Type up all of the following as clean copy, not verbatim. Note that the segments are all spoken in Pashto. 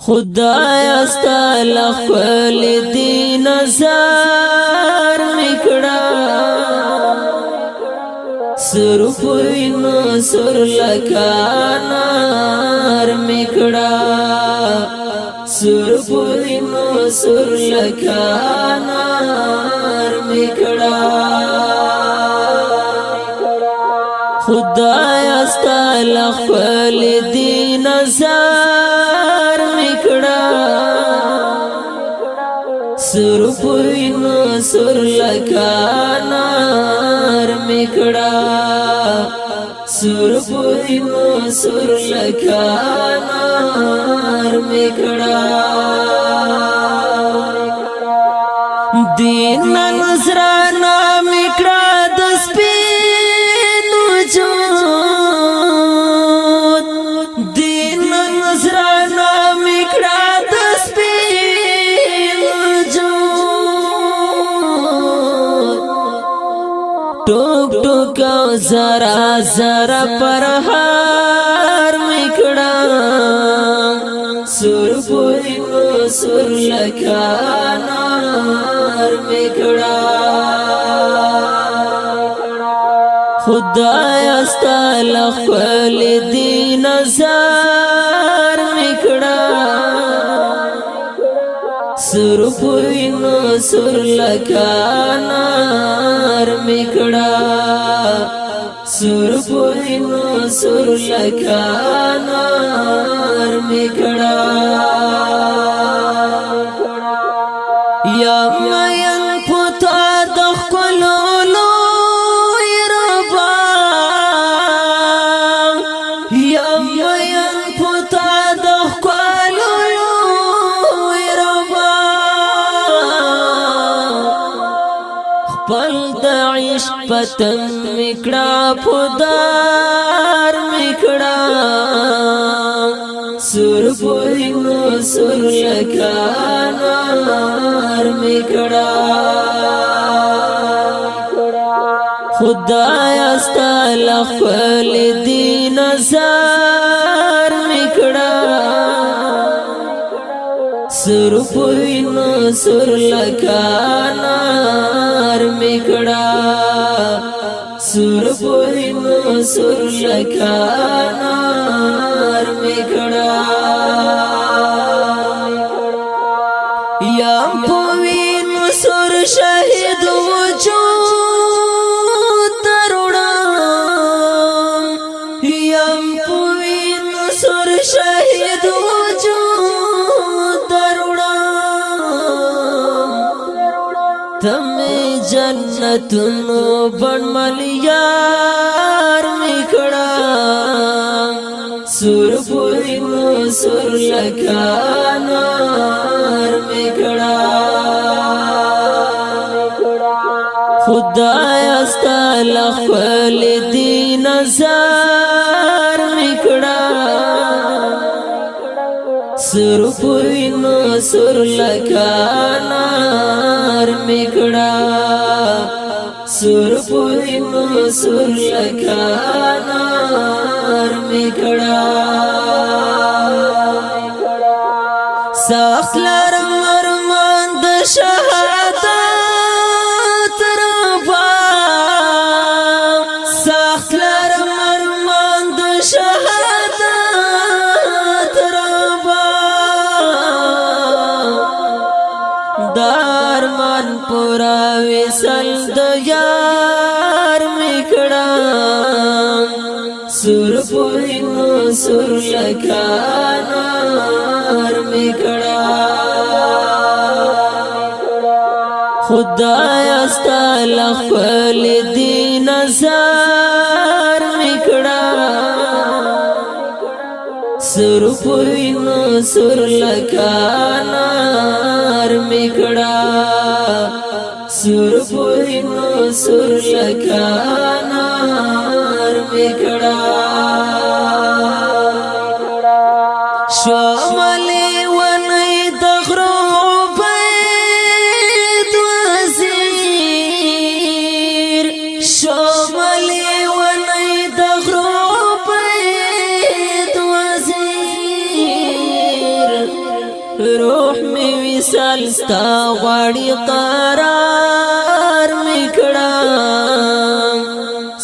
خدای استل خپل دی نظر میکړه سر پوینو سر لکانار میکړه سر پوینو سر لکانار میکړه خدای استل خپل دی نظر میکړه سر پوینو سر لکانار میکړه سر پوینو سر لکانار میکړه دین نظرانا میکړه د سپینو جود دین نظرانا میکړه د سپینو جود ټوک ټوک او زرا زرا پرهار میکړه سر پوینو سر لکانار میکړه خدای استل خپل دی نظر میکړه سر پوینو سر لکانار میکړه سر پوینو سر لکانار میکړه یا مین پتا د خپلولو ربا یا مین پتا د خپلولو ربا خپل د عشق پتن میکړه پدار میکړه سر پوینو سر لکانار میکړه خدای استل خپل دی نظر میکړه سر پوینو سر لکانار میکړه سر پوینو سر لکانار میکړه یا پوینو سر شهید وجود تروړم یا پوینو سر شهید وجود تروړم تم جنتونو بڼمل یار میکړه سر پوینو سر لکانار میکړه خدای استل خپل دی نظر میکړه سر پوینو سر لکانار میکړه سر پوینو سر لکانار میکړه سخت لرم ارمان د شهادت ربا سخت لرم ارمان د شهادت ربا دارمان پورا وصل د یار میکړه سر پوینو سر لکانار میکړه خدای استل خپل دی نظر میکړه سر پوینو سر لکانار میکړه سر پوینو سر لکانار میکړه شوملی ونی د غرو بید وزیر شوملی ونی د غرو بید وزیر روح می وصال ستا غواړي قرار میکړه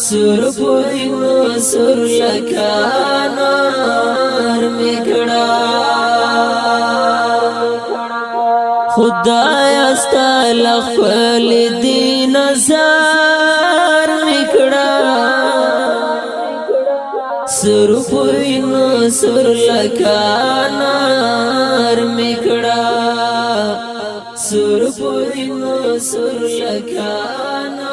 سر پوری نو سر لکانار میکړه خدایا ستا لخل دین زار میکړه سر پوری نو سر لکانار میکړه سر پوری نو سر لکانار